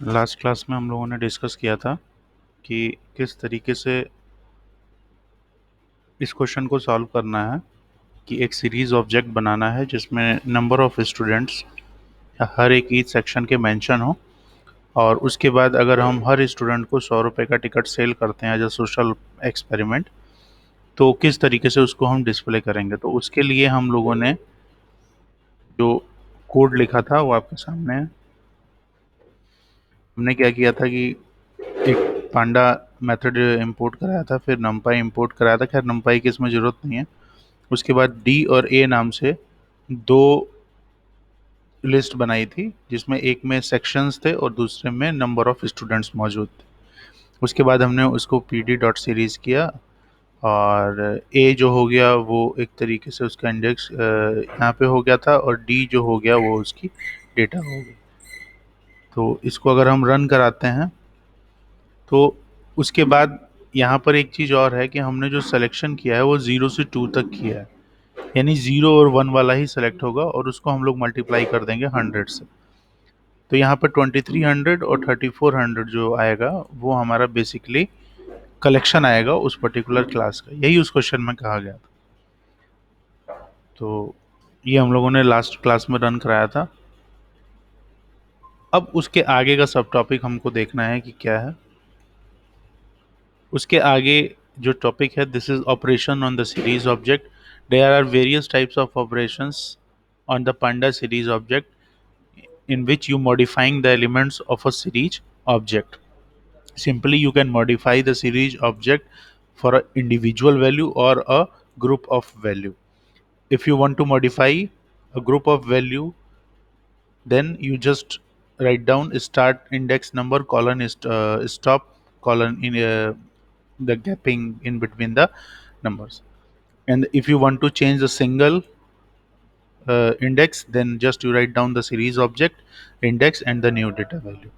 Last class में हम लोगों ने डिस्कस किया था कि किस तरीके से इस क्वेश्चन को सॉल्व करना है कि एक सीरीज ऑब्जेक्ट बनाना है जिसमें नंबर ऑफ स्टूडेंट्स हर एक ईच सेक्शन के मेंशन हो, और उसके बाद अगर हम हर स्टूडेंट को 100 रुपये का टिकट सेल करते हैं एज अ सोशल एक्सपेरिमेंट, तो किस तरीके से उसको हम डिस्प्ले करेंगे। तो उसके लिए हम लोगों ने जो कोड लिखा था वो आपके सामने है। हमने क्या किया था कि एक पांडा मेथड इंपोर्ट कराया था, फिर numpy इंपोर्ट कराया था। खैर numpy की इसमें ज़रूरत नहीं है। उसके बाद डी और ए नाम से दो लिस्ट बनाई थी, जिसमें एक में सेक्शंस थे और दूसरे में नंबर ऑफ स्टूडेंट्स मौजूद थे। उसके बाद हमने उसको पी डी डॉट सीरीज़ किया, और ए जो हो गया वो एक तरीके से उसका इंडेक्स यहाँ पे हो गया था, और डी जो हो गया वो उसकी डेटा हो गई। तो इसको अगर हम रन कराते हैं तो उसके बाद यहाँ पर एक चीज़ और है कि हमने जो सिलेक्शन किया है वो 0 से 2 तक किया है, यानी 0 और 1 वाला ही सिलेक्ट होगा, और उसको हम लोग मल्टीप्लाई कर देंगे 100 से। तो यहाँ पर 2300 और 3400 जो आएगा वो हमारा बेसिकली कलेक्शन आएगा उस पर्टिकुलर क्लास का। यही उस क्वेश्चन में कहा गया था। तो ये हम लोगों ने लास्ट क्लास में रन कराया था। अब उसके आगे का सब टॉपिक हमको देखना है कि क्या है। उसके आगे जो टॉपिक है, this is operation on the series object. There are various types of operations on the panda series object in which you modifying the elements of a series object. Simply you can modify the series object for an individual value or a group of value. If you want to modify a group of value, then you just write down start index number colon is stop colon in the gapping in between the numbers. And if you want to change the single index, then just you write down the series object index and the new data value.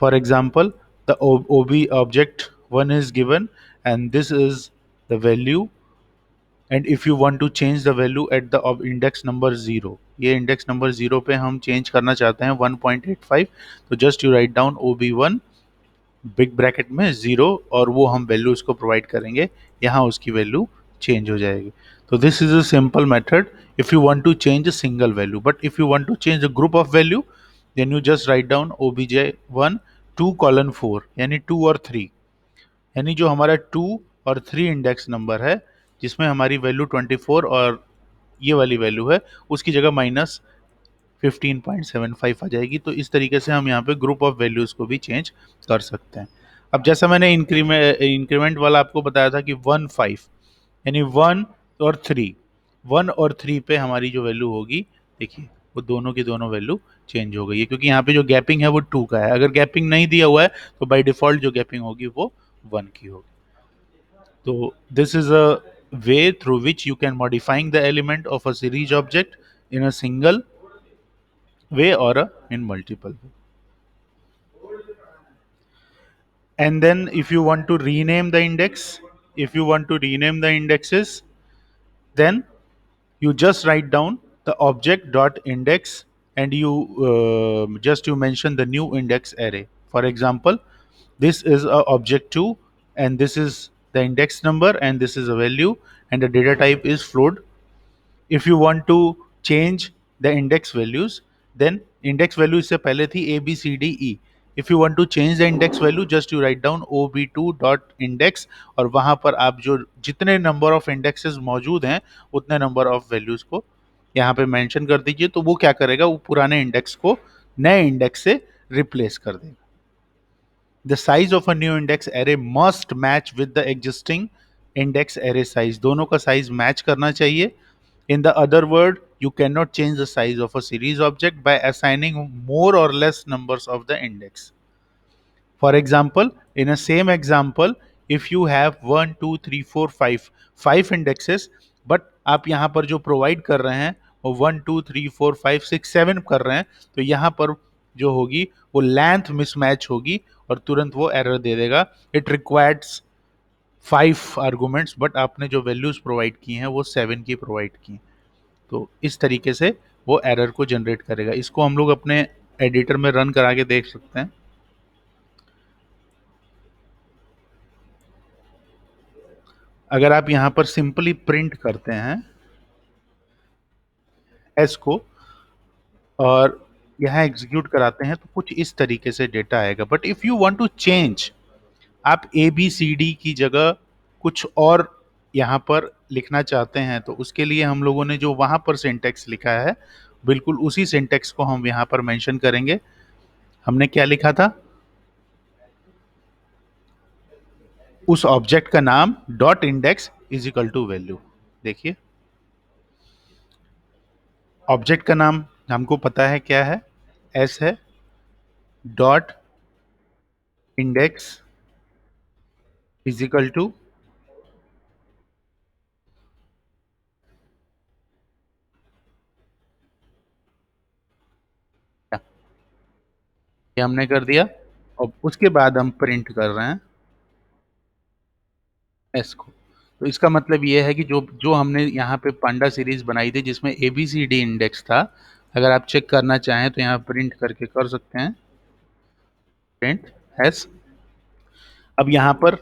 For example, the OB object 1 is given, and this is the value. And if you want to change the value at the index number 0, ये index number 0 पे हम change करना चाहते हैं 1.85, तो just you write down OB1 big bracket में 0, और वो हम वैल्यू उसको प्रोवाइड करेंगे, यहाँ उसकी वैल्यू चेंज हो जाएगी। तो this is a simple method if you want to change a single value, but if you want to change a group of value, then you just write down OBJ1 2:4, यानी 2 और 3, यानी जो हमारा 2 और 3 index number है, जिसमें हमारी value 24 और ये वाली वैल्यू है, उसकी जगह माइनस 15.75 आ जाएगी। तो इस तरीके से हम यहाँ पे ग्रुप ऑफ वैल्यूज़ को भी चेंज कर सकते हैं। अब जैसा मैंने इंक्रीमेंट वाला आपको बताया था कि 1 5, यानी 1 और 3 पे हमारी जो वैल्यू होगी, देखिए वो दोनों की दोनों वैल्यू चेंज हो गई है, क्योंकि यहाँ पे जो गैपिंग है वो 2 का है। अगर गैपिंग नहीं दिया हुआ है तो बाय डिफॉल्ट जो गैपिंग होगी वो 1 की होगी। तो this is a way through which you can modifying the element of a series object in a single way or in multiple way. And then if you want to rename the index, if you want to rename the indexes, then you just write down the object dot index, and you just you mention the new index array. For example, this is a object 2, and this is the index number, and this is a value, and the data type is float. If you want to change the index values, then index value इससे पहले थी ABCDE. If you want to change the index value, just you write down OB2 dot index, और वहां पर आप जो जितने number of indexes मौजूद हैं उतने नंबर ऑफ वैल्यूज को यहाँ पे मेंशन कर दीजिए। तो वो क्या करेगा, वो पुराने इंडेक्स को नए इंडेक्स से रिप्लेस कर देगा। The size of a new index array must match with the existing index array size. दोनों का साइज मैच करना चाहिए। In the other word, you cannot change the size of a series object by assigning more or less numbers of the index. For example, in a same example, if you have 1 2 3 4 5 indexes, but आप यहाँ पर जो provide कर रहे हैं वो 1 2 3 4 5 6 7 कर रहे हैं, तो यहाँ पर जो होगी वो लेंथ मिसमैच होगी और तुरंत वो एरर दे देगा। इट रिक्वायर्स 5 आर्गूमेंट्स, बट आपने जो वैल्यूज प्रोवाइड की हैं वो 7 की प्रोवाइड की। तो इस तरीके से वो एरर को जनरेट करेगा। इसको हम लोग अपने एडिटर में रन करा के देख सकते हैं। अगर आप यहाँ पर सिंपली प्रिंट करते हैं एस को और यहाँ एग्जीक्यूट कराते हैं तो कुछ इस तरीके से डेटा आएगा। But if you want to change, आप ए बी सी डी की जगह कुछ और यहाँ पर लिखना चाहते हैं तो उसके लिए हम लोगों ने जो वहां पर सिंटेक्स लिखा है बिल्कुल उसी सिंटेक्स को हम यहाँ पर मेंशन करेंगे। हमने क्या लिखा था, उस ऑब्जेक्ट का नाम dot index is equal to value. देखिए ऑब्जेक्ट का नाम हमको पता है क्या है, एस है, dot index is equal to ये हमने कर दिया। और उसके बाद हम प्रिंट कर रहे हैं एस को। तो इसका मतलब ये है कि जो जो हमने यहाँ पे पांडा सीरीज बनाई थी जिसमें A B C D index था, अगर आप चेक करना चाहें तो यहाँ प्रिंट करके कर सकते हैं, प्रिंट एस। अब यहाँ पर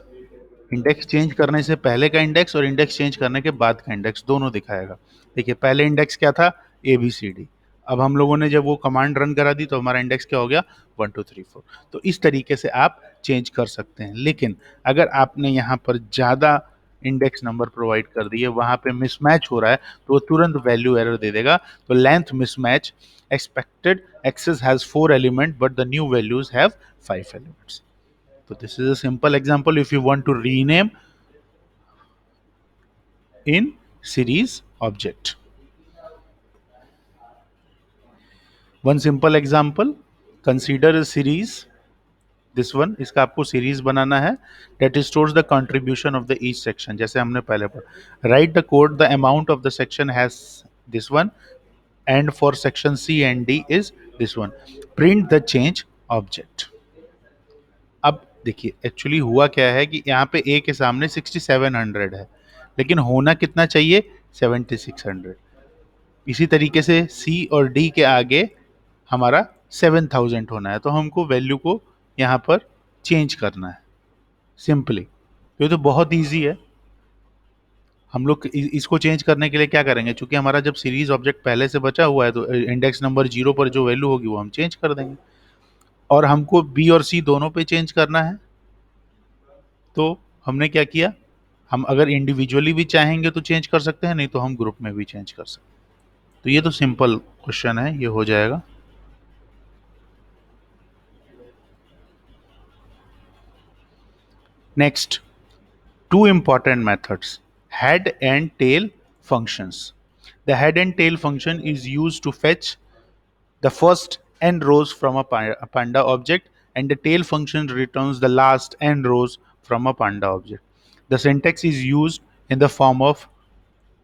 इंडेक्स चेंज करने से पहले का इंडेक्स और इंडेक्स चेंज करने के बाद का इंडेक्स दोनों दिखाएगा। देखिए पहले इंडेक्स क्या था, ए बी सी डी। अब हम लोगों ने जब वो कमांड रन करा दी तो हमारा इंडेक्स क्या हो गया, 1 2 3 4। तो इस तरीके से आप चेंज कर सकते हैं। लेकिन अगर आपने यहाँ पर ज़्यादा इंडेक्स नंबर प्रोवाइड कर दिए, वहाँ पे मिसमैच हो रहा है तो वो तुरंत वैल्यू एरर दे देगा। तो length mismatch, expected axis has 4 element but the new values have 5 elements. So this is a simple example if you want to rename in series object. One simple example, consider a series, this one, इसका आपको series बनाना है that stores the contribution of the each section। जैसे हमने पहले पढ़ा, write the code, the amount of the section has this one and for section C and D is this one, print the change object। अब देखिए actually हुआ क्या है कि यहाँ पे ए के सामने 6700 है लेकिन होना कितना चाहिए, 7600। इसी तरीके से सी और डी के आगे हमारा 7000 होना है, तो हमको वैल्यू को यहाँ पर चेंज करना है सिंपली। तो ये तो बहुत ईजी है। हम लोग इसको चेंज करने के लिए क्या करेंगे, चूंकि हमारा जब सीरीज ऑब्जेक्ट पहले से बचा हुआ है तो इंडेक्स नंबर 0 पर जो वैल्यू होगी वो हम चेंज कर देंगे। और हमको बी और सी दोनों पे चेंज करना है, तो हमने क्या किया, हम अगर इंडिविजुअली भी चाहेंगे तो चेंज कर सकते हैं, नहीं तो हम ग्रुप में भी चेंज कर सकते हैं। तो ये तो सिंपल क्वेश्चन है, ये हो जाएगा। Next, two important methods, head and tail functions. The head and tail function is used to fetch the first n rows from a panda object, and the tail function returns the last n rows from a panda object. The syntax is used in the form of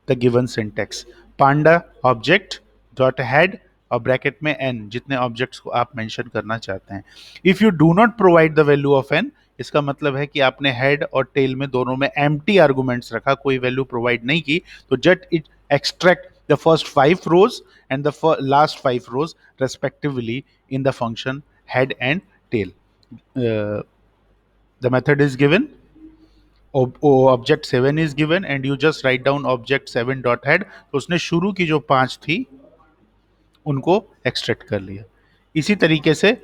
the given syntax, panda object dot head और bracket में n, जितने objects को आप mention करना चाहते हैं। If you do not provide the value of n, इसका मतलब है कि आपने हेड और टेल में दोनों में एम्प्टी आर्गुमेंट्स रखा, कोई वैल्यू प्रोवाइड नहीं की, तो just it extract the first 5 rows and the last 5 rows respectively in the function head and tail. The method is given, object 7 is given and you just write down object 7 dot head। तो उसने शुरू की जो 5 थी उनको extract कर लिया। इसी तरीके से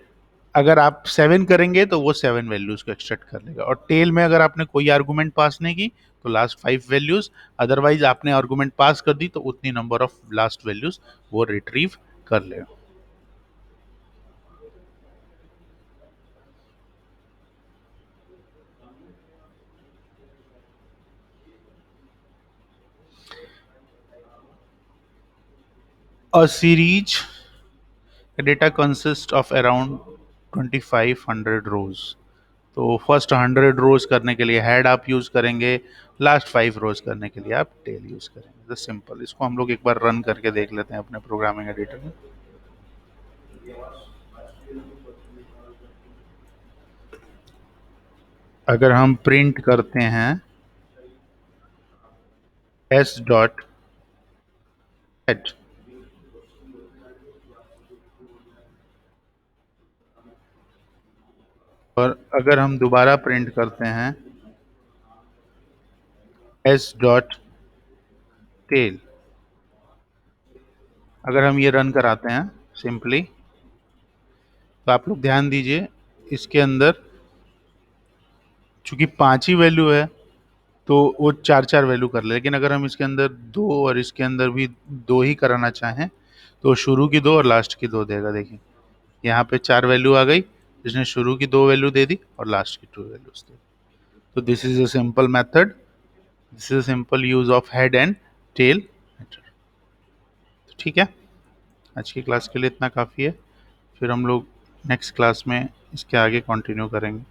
अगर आप 7 करेंगे तो वो 7 वैल्यूज को एक्सट्रैक्ट कर लेगा। और टेल में अगर आपने कोई आर्गुमेंट पास नहीं की तो लास्ट 5 वैल्यूज, अदरवाइज आपने आर्गुमेंट पास कर दी तो उतनी नंबर ऑफ लास्ट वैल्यूज वो रिट्रीव कर लेगा। A series data consists of around 2500 rows। तो फर्स्ट 100 रोज करने के लिए हेड आप यूज करेंगे, लास्ट 5 रोज करने के लिए आप टेल यूज करेंगे। तो सिंपल, इसको हम लोग एक बार रन करके देख लेते हैं अपने प्रोग्रामिंग एडिटर में। अगर हम प्रिंट करते हैं एस डॉट हेड और अगर हम दोबारा प्रिंट करते हैं एस डॉट टेल। अगर हम ये रन कराते हैं सिंपली, तो आप लोग ध्यान दीजिए, इसके अंदर चूंकि 5 ही वैल्यू है तो वो 4 4 वैल्यू कर ले, लेकिन अगर हम इसके अंदर 2 और इसके अंदर भी 2 ही कराना चाहें तो शुरू की 2 और लास्ट की 2 देगा। देखिए यहाँ पे 4 वैल्यू आ गई, इसने शुरू की 2 वैल्यू दे दी और लास्ट की 2 वैल्यूज दे दी। तो this is a simple method, this is a simple use of head and tail method. ठीक है, आज की क्लास के लिए इतना काफ़ी है, फिर हम लोग नेक्स्ट क्लास में इसके आगे कंटिन्यू करेंगे।